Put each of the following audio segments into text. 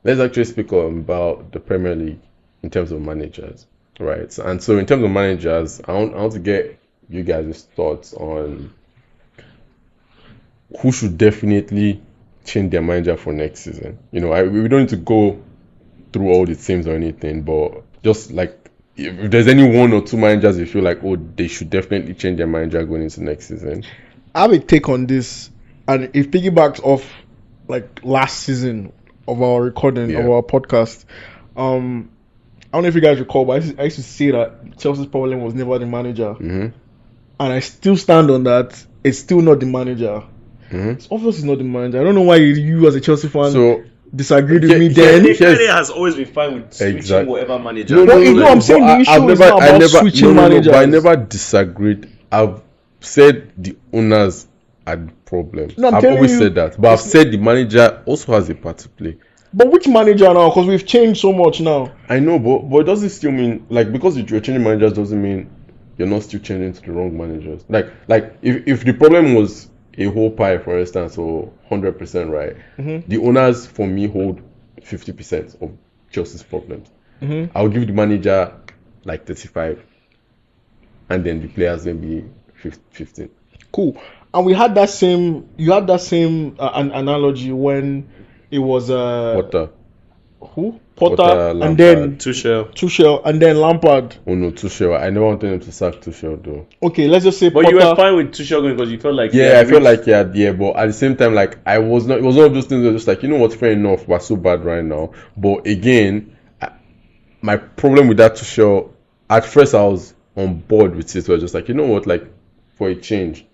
let's actually speak about the Premier League in terms of managers, right? And so in terms of managers, I want to get you guys' thoughts on who should definitely change their manager for next season. We don't need to go through all the teams or anything, but just like if there's any one or two managers you feel like, oh, they should definitely change their manager going into next season. I have a take on this, and it piggybacks off like last season of our recording of our podcast. I don't know if you guys recall, but I used to say that Chelsea's problem was never the manager, and I still stand on that. It's still not the manager. It's obviously not the manager. I don't know why you as a Chelsea fan disagreed with me then. Kenny has always been fine with switching whatever manager. I'm saying the issue is not about switching managers. But I never disagreed. I've said the owners had problems. I've always said that. But I've said the manager also has a part to play. But which manager now? Because we've changed so much now. I know, but it doesn't still mean, like, because you're changing managers doesn't mean you're not still changing to the wrong managers. Like if the problem was a whole pie, for instance, or 100%, right? The owners, for me, hold 50% of Chelsea's problems. I'll give the manager like 35, and then the players maybe 15. Cool. And we had that same. You had that same analogy when it was Potter. Who? Potter, and then Tuchel, and then Lampard. Oh no, Tuchel. I never wanted him to sack Tuchel though. Okay, let's just say. But Potter. You were fine with Tuchel going because you felt like. Yeah, I felt like yeah. But at the same time, like I was not. It was one of those things where just like, you know what, fair enough. We're so bad right now. But again, my problem with that Tuchel, at first I was on board with it. So I was just like, you know what, like for a change.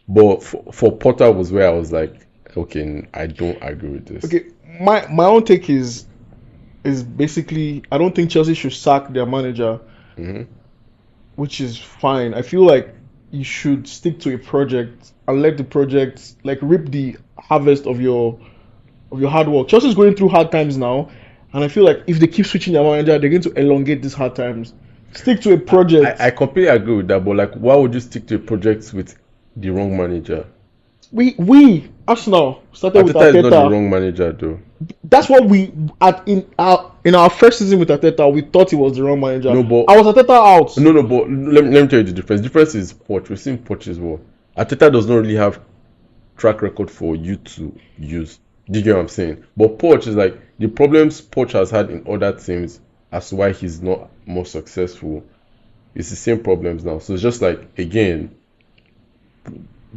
But for Potter was where I was like, okay, I don't agree with this. Okay, my own take is basically, I don't think Chelsea should sack their manager, which is fine. I feel like you should stick to a project and let the project like reap the harvest of your hard work. Chelsea's going through hard times now, and I feel like if they keep switching their manager, they're going to elongate these hard times. Stick to a project. I completely agree with that, but like, why would you stick to a project with the wrong manager? We Arsenal started with Arteta. Is not the wrong manager though. That's what we in our first season with Arteta, we thought he was the wrong manager. No, but I was Arteta out. No, but let me tell you the difference. The difference is Poch. We've seen Poch as well. Arteta does not really have track record for you to use. Do you get what I'm saying? But Poch is like, the problems Poch has had in other teams as to why he's not more successful. It's the same problems now. So it's just like, again,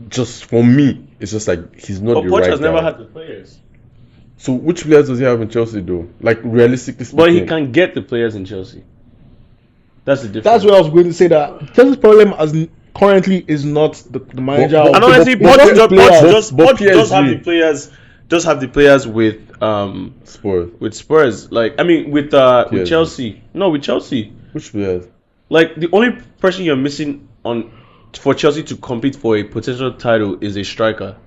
just for me, it's just like he's not the right guy. But Poch has never had the players. So which players does he have in Chelsea though? Like, realistically speaking. But he can get the players in Chelsea. That's the difference. That's what I was going to say, that Chelsea's problem currently is not the manager. And honestly, Poch does have the players with Spurs. With Spurs. Like, I mean, with Chelsea. No, with Chelsea. Which players? Like, the only person you're missing for Chelsea to compete for a potential title is a striker.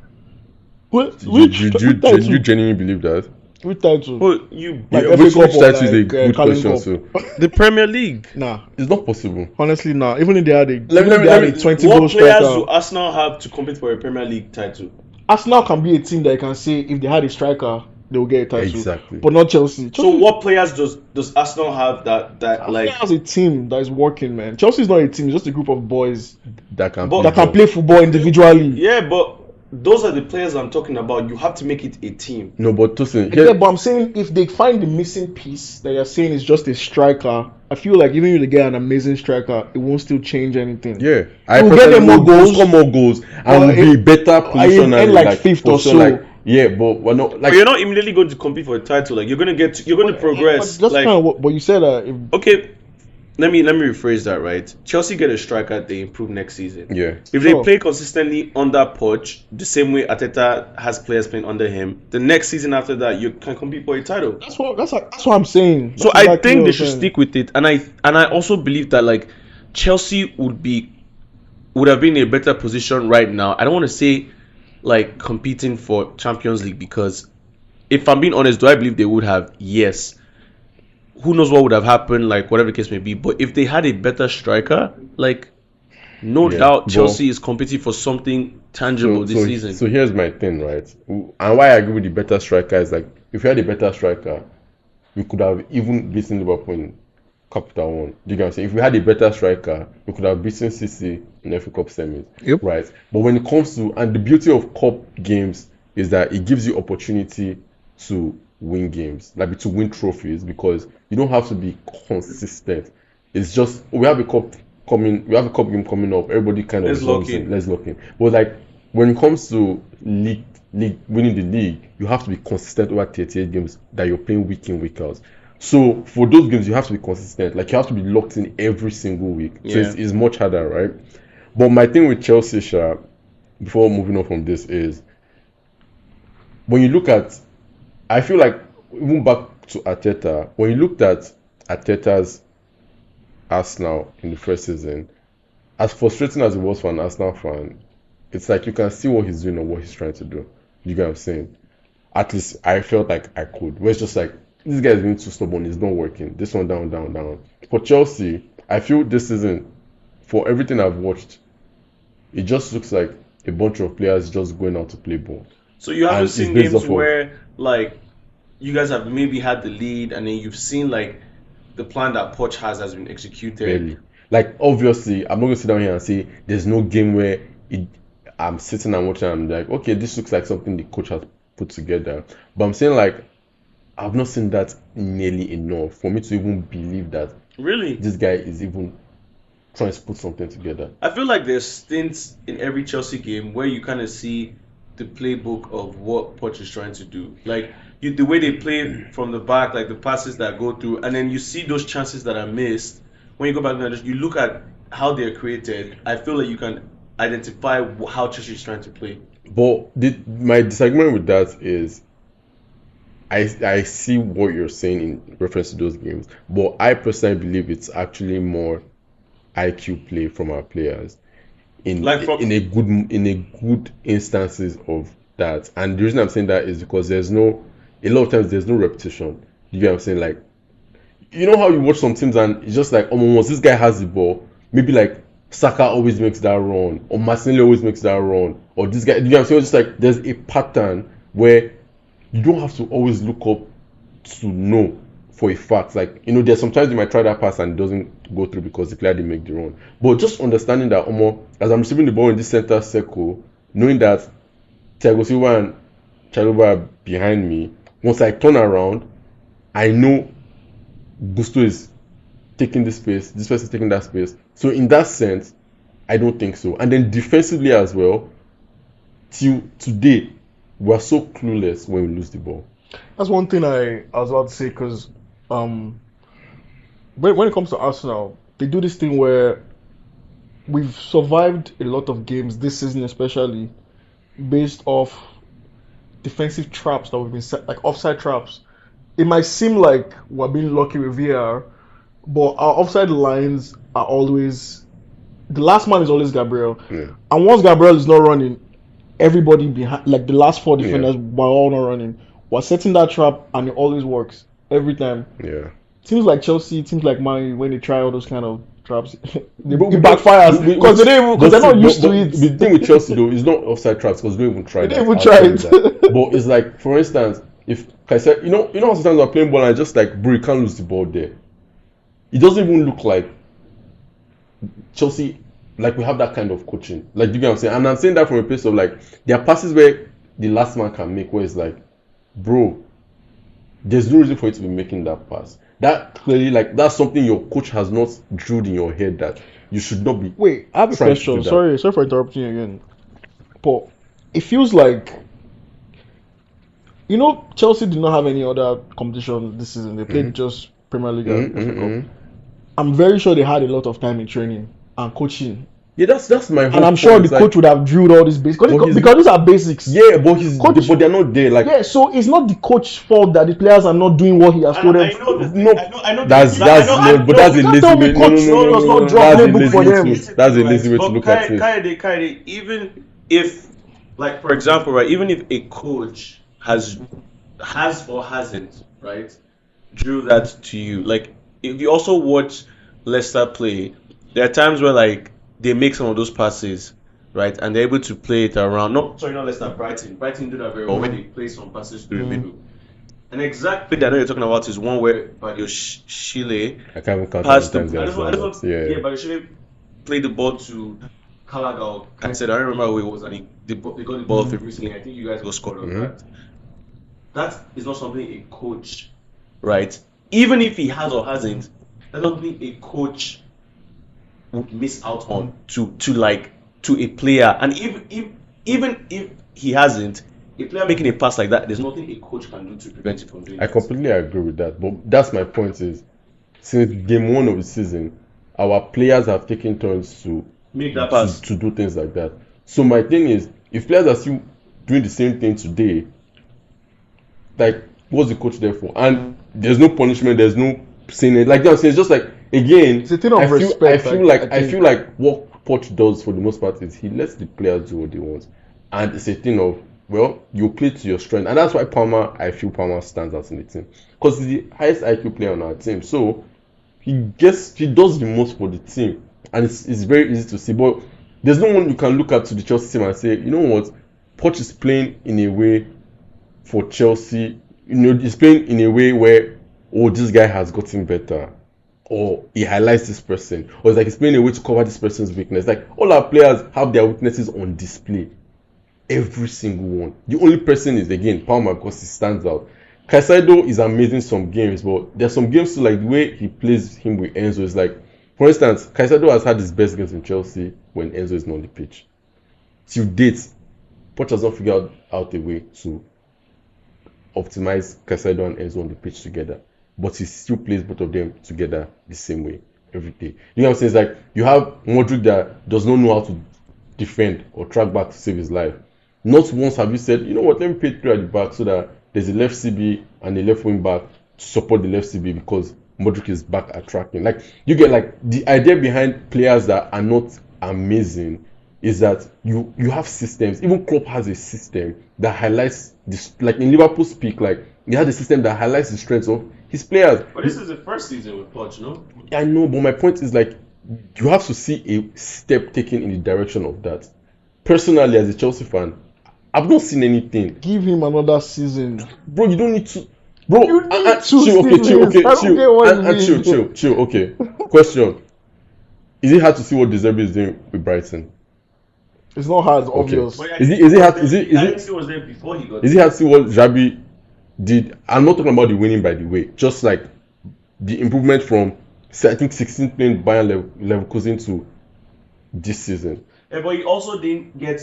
What? Do you genuinely believe that? Which title? Well, which title is a good question? So the Premier League. Nah, it's not possible. Honestly, nah. Even if they had a 20 goal striker. What players do Arsenal have to compete for a Premier League title? Arsenal can be a team that you can say if they had a striker, they will get a title. Exactly. But not Chelsea. So what players does Arsenal have that like? Arsenal has a team that is working, man. Chelsea is not a team; it's just a group of boys that can play football individually. Yeah, but those are the players I'm talking about. You have to make it a team. No, but Tosin, but I'm saying if they find the missing piece that you're saying is just a striker, I feel like even if they get an amazing striker, it won't still change anything. Yeah, we'll get them more goals, score more goals, and we'll be better position and like fifth or so. Like, yeah, but we're not like. But you're not immediately going to compete for a title. Like, you're going to progress. That's kind of what you said. Okay. Let me rephrase that, right? Chelsea get a striker, they improve next season. Yeah. If they play consistently under Poch, the same way Arteta has players playing under him, the next season after that, you can compete for a title. That's what I'm saying. So I think they should stick with it, and I also believe that like Chelsea would have been in a better position right now. I don't want to say like competing for Champions League, because if I'm being honest, do I believe they would have? Yes. Who knows what would have happened, like whatever the case may be. But if they had a better striker, like no doubt Chelsea is competing for something tangible this season. So here's my thing, right? And why I agree with the better striker is like if we had a better striker, we could have even beaten Liverpool in Capital One. Do you get what I'm saying? If we had a better striker, we could have beaten City in FA Cup semis. Yep. Right. But when it comes to, and the beauty of cup games is that it gives you opportunity to win games, like to win trophies, because you don't have to be consistent. It's just we have a cup game coming up. Everybody kind of let's lock in. But like when it comes to league winning the league, you have to be consistent over 38 games that you're playing week in, week out. So for those games, you have to be consistent. Like you have to be locked in every single week. So it's much harder, right? But my thing with Chelsea, before moving on from this, is when you look at, I feel like even back to Arteta, when you looked at Arteta's Arsenal in the first season, as frustrating as it was for an Arsenal fan, it's like you can see what he's doing and what he's trying to do. You get what I'm saying? At least I felt like I could. Where it's just like, this guy is being too stubborn, it's not working. This one down. For Chelsea, I feel this season, for everything I've watched, it just looks like a bunch of players just going out to play ball. So you haven't seen games where like you guys have maybe had the lead and then you've seen like the plan that Poch has been executed. Barely. Like obviously, I'm not gonna sit down here and say there's no game where I'm sitting and watching and I'm like, okay, this looks like something the coach has put together. But I'm saying like I've not seen that nearly enough for me to even believe that really this guy is even trying to put something together. I feel like there's stints in every Chelsea game where you kind of see the playbook of what Poch is trying to do. Like the way they play from the back, like the passes that go through, and then you see those chances that are missed. When you go back and you look at how they're created, I feel like you can identify how Chelsea is trying to play. But my disagreement with that is I see what you're saying in reference to those games, but I personally believe it's actually more IQ play from our players in a good instances of that. And the reason I'm saying that is because a lot of times there's no repetition. You get what I'm saying? Like, you know how you watch some teams and it's just like, oh, once this guy has the ball, maybe like Saka always makes that run, or Martinelli always makes that run, or this guy. You get what I'm saying? It's just like there's a pattern where you don't have to always look up to know for a fact. Like, there's sometimes you might try that pass and it doesn't go through because the player didn't make the run. But just understanding that, as I'm receiving the ball in this center circle, knowing that Thiago Silva and Chalobah are behind me, once I turn around, I know Gusto is taking this space, this person is taking that space. So in that sense, I don't think so. And then defensively as well, till today, we're so clueless when we lose the ball. That's one thing I was about to say, because when it comes to Arsenal, they do this thing where we've survived a lot of games this season, especially based off defensive traps that we've been set, like offside traps. It might seem like we're being lucky with VAR, but our offside lines are always, the last man is always Gabriel. Yeah. And once Gabriel is not running, everybody behind, like the last four defenders, were all not running. We're setting that trap and it always works every time. Yeah. Teams like Chelsea, teams like Man, when they try all those kind of traps, it backfires because they're not used to it. The thing with Chelsea though is not offside traps because they don't even try. They don't even try it. But it's like, for instance, if I said, how sometimes we're playing ball and just like, bro, you can't lose the ball there. It doesn't even look like Chelsea, like we have that kind of coaching. Like, you get what I'm saying? And I'm saying that from a place of like, there are passes where the last man can make, where it's like, bro, there's no reason for you to be making that pass. That clearly, like, that's something your coach has not drilled in your head that you should not be. Wait, I have a question. Sorry for interrupting you again. But it feels like, Chelsea did not have any other competition this season. They played just Premier League and FA Cup. I'm very sure they had a lot of time in training and coaching. Yeah, that's my whole And I'm sure the coach would have drilled all these basics because these are basics. Yeah, but but they're not there. Like, yeah, so it's not the coach's fault that the players are not doing what he has told them. I know. That's a lazy way. That's a lazy way to look at it. Kaede, even if, like, for example, right, even if a coach has or hasn't, right, drew that to you, like, if you also watch Leicester play, there are times where like they make some of those passes, right, and they're able to play it around. Not Leicester, Brighton. Brighton do that very well when they play some passes through the middle. An exact play that I know you're talking about is one where Shile I can't even count how passed the. many times he I has don't know. I done don't that. know. Yeah. Yeah, but Shile played the ball to Callagher. I said I don't remember who it was, and they got the ball off him recently. I think you guys got scored on that. That is not something a coach, right? Even if he has or hasn't, that's something a coach would miss out on to a player. And even if he hasn't, a player making a pass like that, there's nothing a coach can do to prevent it from doing I that. completely agree with that. But that's my point is, since game 1 of the season, our players have taken turns to Make that pass. to do things like that. So my thing is, if players are still doing the same thing today, like what's the coach there for? And there's no punishment, there's no saying it. Like I'm saying, it's just like again, It's a thing of I feel respect, I feel like what Poch does for the most part is he lets the players do what they want, and it's a thing of, well, you play to your strength, and that's why I feel Palmer stands out in the team because he's the highest IQ player on our team. So he does the most for the team, and it's very easy to see. But there's no one you can look at to the Chelsea team and say, you know what, Poch is playing in a way for Chelsea. You know, he's playing in a way where, oh, this guy has gotten better, or he highlights this person, or it's like he's playing a way to cover this person's weakness. Like all our players have their weaknesses on display, every single one. The only person is again Palmer because he stands out. Caicedo is amazing some games, but there's some games too, like the way he plays him with Enzo is like, for instance, Caicedo has had his best games in Chelsea when Enzo is not on the pitch. Till date, Poch has not figured out a way to optimize Caicedo and Enzo on the pitch together, but he still plays both of them together the same way every day. You know what I'm saying? It's like you have Modric that does not know how to defend or track back to save his life. Not once have you said, you know what, let me play 3 at the back so that there's a left CB and a left wing back to support the left CB because Modric is back at tracking. Like you get like the idea behind players that are not amazing is that you have systems. Even Klopp has a system that highlights this, like in Liverpool's peak, like he has a system that highlights the strengths of his players. But this is the first season with Poch, no? I know, but my point is like you have to see a step taken in the direction of that. Personally, as a Chelsea fan, I've not seen anything. Give him another season. Bro, you don't need to. Bro, You need to, chill, okay, Stevens. I don't get what you mean. chill, okay. Question. Is it hard to see what De Zerbi is doing with Brighton? It's not hard, obvious. But yeah, Is it hard? Is I think it he was there before he got is it hard to see what Xabi did? I'm not talking about the winning, by the way. Just like the improvement from, I think, 16 playing Bayern Leverkusen to this season. Yeah, but he also didn't get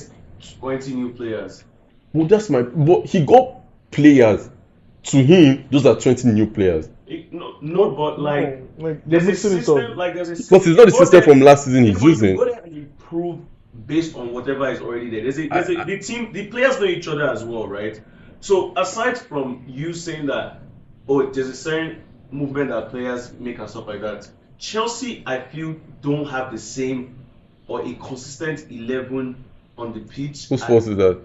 20 new players. Well, that's my. But he got players. To him, those are 20 new players. No, but like they're there's a mixing it system. up. Like there's a system. Because it's not the system from last season he's But you using. go there and improve based on whatever is already there. The team, the players know each other as well, right? So aside from you saying that, oh, there's a certain movement that players make and stuff like that, Chelsea, I feel, don't have the same or a consistent 11 on the pitch. Whose fault is that?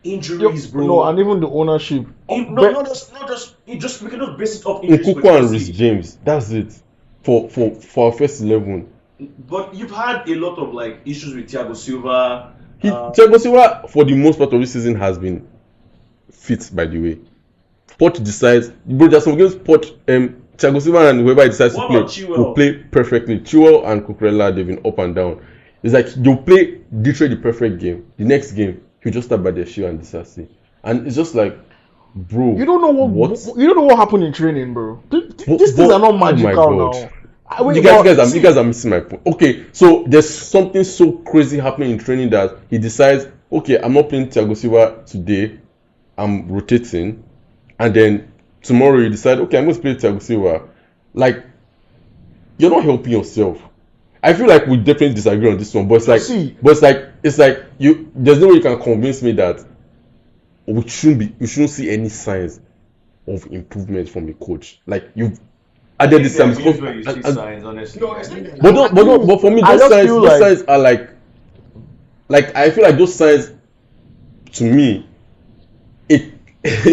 Injuries, bro. No, and even the ownership. Not just we cannot base it off injuries. Nkunku and Reece James. That's it. For our first 11. But you've had a lot of like issues with Thiago Silva. Thiago Silva, for the most part of this season, has been fit, by the way. Poch decides, bro, there's some games Thiago Silva and whoever he decides to play will play perfectly. Chilwell and Cucurella, they've been up and down. It's like they'll play literally the perfect game. The next game, he'll just start by their shoe and Disasi. And it's just like, bro, You don't know what happened in training, bro. These things are not magical now. You guys are missing my point. Okay, so there's something so crazy happening in training that he decides, okay, I'm not playing Thiago Silva today, I'm rotating, and then tomorrow you decide, okay, I'm going to play Thiago Silva. Like, you're not helping yourself. I feel like we definitely disagree on this one, but it's like there's no way you can convince me that we shouldn't see any signs of improvement from the coach. Like you've added this time, signs, honestly. but for me those signs are like I feel like those signs, to me, a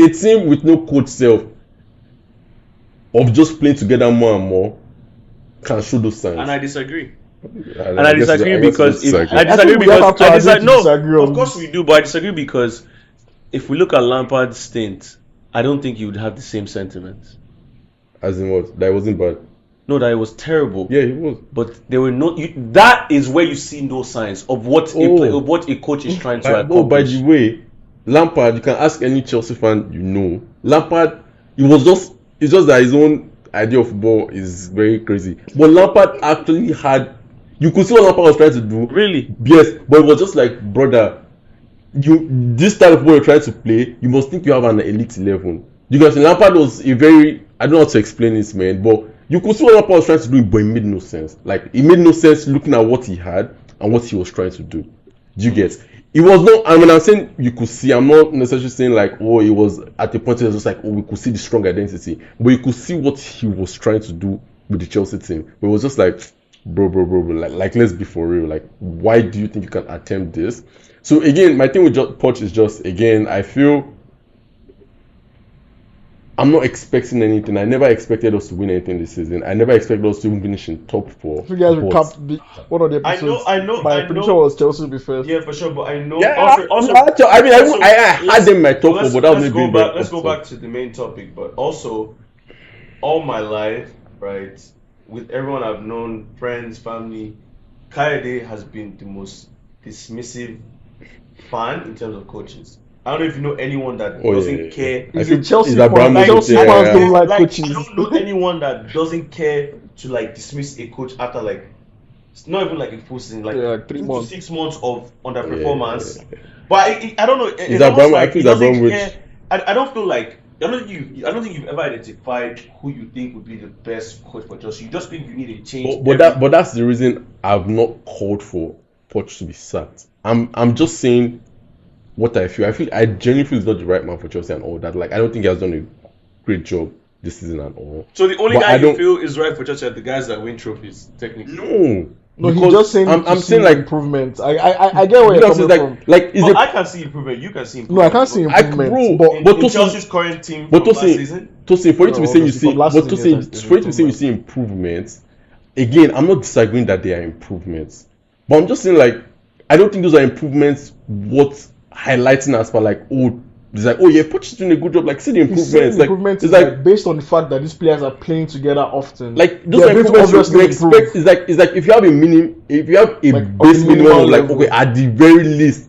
team with no coach self of just playing together more and more can show those signs. And I disagree. I disagree because of course we do, but I disagree because if we look at Lampard's stint, I don't think you would have the same sentiments. As in what? That wasn't bad. No, that it was terrible. Yeah, he was. But there were no. That is where you see no signs of what Oh. what a coach is trying to By accomplish. the way, Lampard, you can ask any Chelsea fan you know. Lampard, it's just that his own idea of football is very crazy. But Lampard actually had, you could see what Lampard was trying to do. Really? Yes, but it was just like, brother, this type of football you're trying to play, you must think you have an elite 11. Because Lampard was a very, I don't know how to explain this, man, but you could see what Lampard was trying to do, but it made no sense. Like, it made no sense looking at what he had and what he was trying to do. Do you get? It was not, I mean, I'm saying you could see, I'm not necessarily saying like, oh, it was at the point it was just like, oh, we could see the strong identity, but you could see what he was trying to do with the Chelsea team. But it was just like, bro, like let's be for real. Like, why do you think you can attempt this? So again, my thing with Poch is just, again, I feel I'm not expecting anything. I never expected us to win anything this season. I never expected us to even finish in top 4. If you guys But- recap one of the episodes, my prediction was Chelsea will be first. Yeah, for sure. But I know. Yeah, Also, I mean, also, I had them in my top 4, let's, but that was let's maybe go back. Let's go back to the main topic. But also, all my life, right, with everyone I've known, friends, family, Kayode has been the most dismissive fan in terms of coaches. I don't know if you know anyone that Oh, doesn't yeah. care. He's a Chelsea He's fan. Abramovich, Chelsea yeah, fans yeah. don't like I coaches. don't know anyone that doesn't care to like dismiss a coach after like it's not even like a full season, like Yeah, 3 2 to months. 6 months of underperformance. Yeah. But I don't know. It's He's almost Abramovich. like I think he he's doesn't Abramovich. care. I don't feel like I don't think you've ever identified who you think would be the best coach for Chelsea. You just think you need a change. But that's the reason I've not called for Poch to be sacked. I'm just saying what I feel. I genuinely feel he's not the right man for Chelsea and all that. Like, I don't think he has done a great job this season at all. So the only But guy I you don't- feel is right for Chelsea are the guys that win trophies, technically. No, No, he's because just saying I'm to saying see like improvements. I get where you you're know, so coming it's from. like is But it I can see improvement. You can see No, improvement. I can't see I- improvements. bro, In, but in Tosin- Chelsea's current team but from last Tosin, season. Tosin, for you to be No, saying you obviously, see, from last but season, Tosin, yes, for you to be there's saying you see improvements, again, I'm not disagreeing that they are improvements, but I'm just saying like I don't think those are improvements worth highlighting as per like, oh, it's like, oh yeah, Poch is doing a good job. Like, see the He's saying improvements. Like, improvements it's is like like based on the fact that these players are playing together often. like those They're are going to improvements you obviously expect. It's like if you have a minimum, if you have a Like, on base the minimum minimal of like, level. okay, at the very least,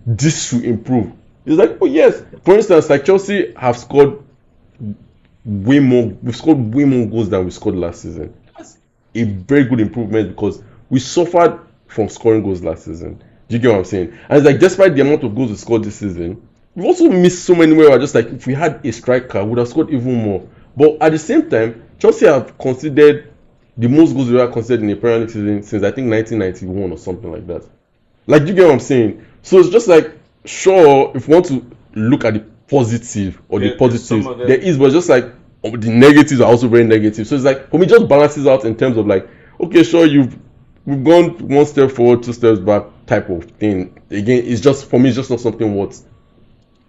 this should improve. It's like, oh yes. For instance, like Chelsea have scored way more. We've scored way more goals than we scored last season. That's a very good improvement because we suffered from scoring goals last season. Do you get what I'm saying? And it's like, despite the amount of goals we scored this season, we've also missed so many where we're just like, if we had a striker, we would have scored even more. But at the same time, Chelsea have considered the most goals we ever considered in a Premier League season since I think 1991 or something like that. Like, do you get what I'm saying? So it's just like, sure, if you want to look at the positive or the There's positives, some of them. there is, but just like the negatives are also very negative. So it's like, for me, just balances out in terms of like, okay, sure, we've gone one step forward, 2 steps back type of thing. Again, it's just, for me, it's just not something what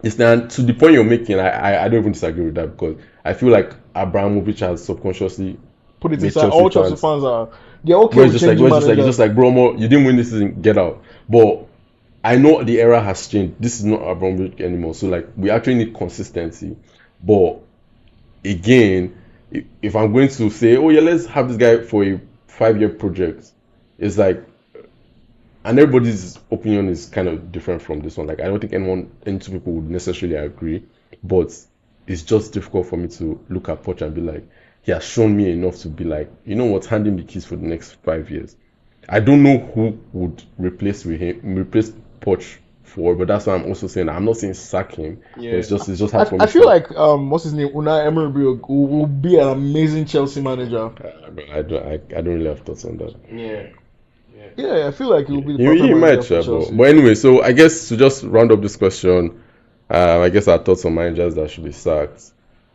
it's not to the point you're making. I don't even disagree with that because I feel like Abramovich has subconsciously Put it made inside. Chelsea All Chelsea fans- fans are they're okay where with it's just like, changing where it's managers. just like, bro, Mo, you didn't win this season, get out. But I know the era has changed. This is not Abramovich anymore. So like, we actually need consistency. But again, if I'm going to say, oh yeah, let's have this guy for a 5-year project, it's like, and everybody's opinion is kind of different from this one. Like, I don't think any two people would necessarily agree, but it's just difficult for me to look at Poch and be like, he has shown me enough to be like, you know what, hand him the keys for the next 5 years. I don't know who would replace Poch for, but that's why I'm also saying I'm not saying sack him. But Yeah. it's just hard for me. I feel like what's his name, Unai Emery will be an amazing Chelsea manager. I don't really have thoughts on that. Yeah. Yeah, I feel like he will be the He perfect might, manager for sure, Chelsea. but anyway, so I guess to just round up this question, I guess our thoughts on managers that should be sacked.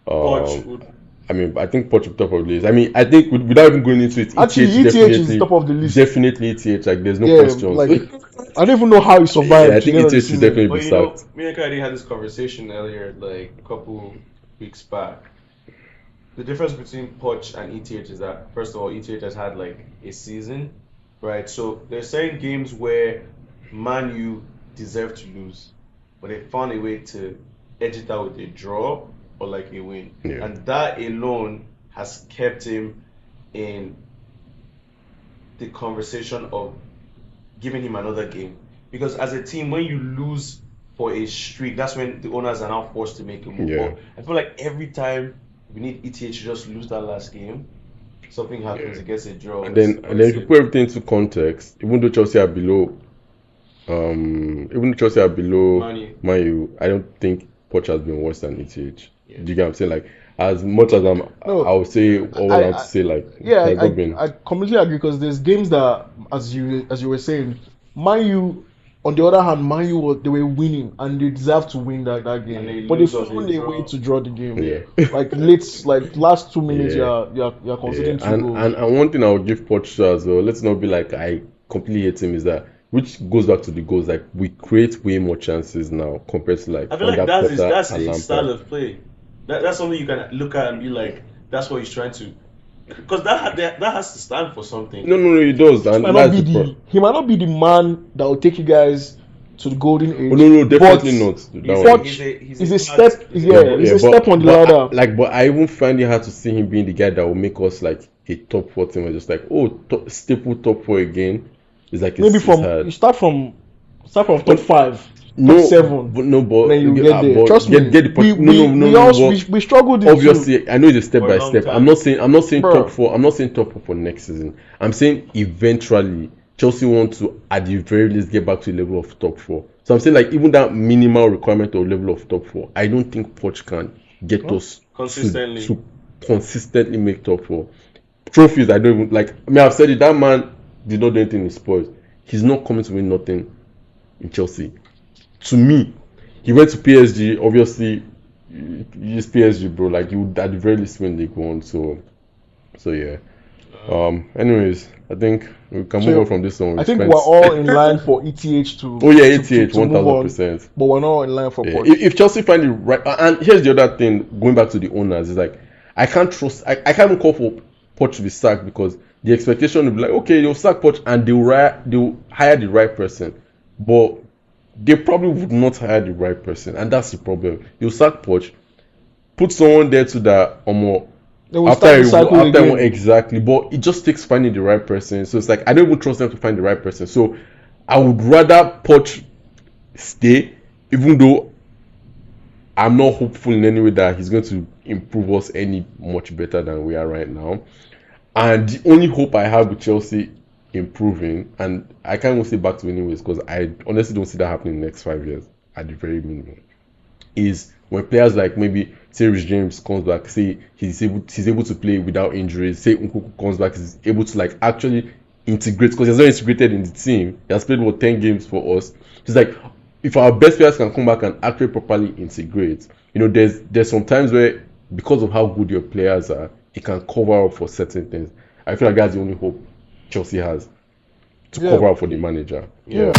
Poch would. I mean, I think Poch top of the list. I mean, I think without even going into it, Actually, ETH is top of the list. Definitely ETH. Like, there's no Yeah, question. like I don't even know how he survived. Yeah, I to think the end of ETH the should season. definitely But be you know, sacked. me and Kaidi had this conversation earlier, like a couple weeks back. The difference between Poch and ETH is that, first of all, ETH has had like a season, right? So there's certain games where Man U deserve to lose, but they found a way to edge it out with a draw. or like a win. Yeah. And that alone has kept him in the conversation of giving him another game. Because as a team, when you lose for a streak, that's when the owners are now forced to make a move. Yeah. But I feel like every time we need ETH to just lose that last game, something happens, Yeah. it gets a draw. And then if you put everything into context, even though Chelsea are below, Man U, I don't think Poch has been worse than ETH. Yeah. Do you get what I'm saying? Like, as much as No, I would say all I have to say, like, Yeah, it has not been. I completely agree because there's games that, as you were saying, Man U, on the other hand, Man U they were winning and they deserved to win that And they game, but they lose or found they a way draw. to draw the game. Yeah. Like last 2 minutes, Yeah. you're conceding Yeah. 2 goals. And one thing I would give Poch to as well, let's not be like I completely hate him, is that which goes back to the goals. Like, we create way more chances now compared to like I feel like under that's Potter his and style Lampard. of play. That's something you can look at and be like, that's what he's trying to. Because that has to stand for something. No, he does, and that's the problem. He might not be the man that will take you guys to the golden age. Oh, no, definitely but not. That He's one. He's a step. Yeah, he's a but, step on the but, ladder. but I even find it hard to see him being the guy that will make us like a top 4 team. We're just like, staple top 4 again. It's like Maybe it's from hard. you start from top 5, No, top 7. but Then you get there. but Trust me. get the point. We struggled. Obviously, I know it's a step For a by long step. time. I'm not saying Bro. top 4. I'm not saying top 4 for next season. I'm saying eventually Chelsea want to, at the very least, get back to the level of top 4. So I'm saying, like, even that minimal requirement of level of top 4, I don't think Poch can get us Consistently. to consistently make top 4. Trophies, I don't even like. I mean, I've said it. That man did not do anything in sports. He's not coming to win nothing in Chelsea. To me, he went to PSG. Obviously, he's PSG, bro. Like, you would at the very least win League One. So yeah. Anyways, I think we can move on from this one. I think we're all in line for ETH to. Oh yeah, to ETH, move on, 1000%. But we're not in line for Yeah. Poch. If Chelsea find the right, and here's the other thing, going back to the owners, is like I can't trust. I can't even call for Poch to be sacked because the expectation will be like, okay, they'll sack Poch and they'll hire the right person, but they probably would not hire the right person, and that's the problem. They'll sack Poch, put someone there to that They will after start the cycle again. one, exactly, but it just takes finding the right person. So it's like I don't even trust them to find the right person. So I would rather Poch stay, even though I'm not hopeful in any way that he's going to improve us any much better than we are right now. And the only hope I have with Chelsea improving, and I can't even say back to anyways because I honestly don't see that happening in the next 5 years at the very minimum, is when players like maybe say Rich James comes back, say he's able to play without injuries, say Nkunku comes back, he's able to like actually integrate because he's not integrated in the team. He has played 10 games for us. It's like if our best players can come back and actually properly integrate, there's some times where because of how good your players are, it can cover up for certain things. I feel like that's the only hope Chelsea has to Yeah. cover up for the manager. Yeah.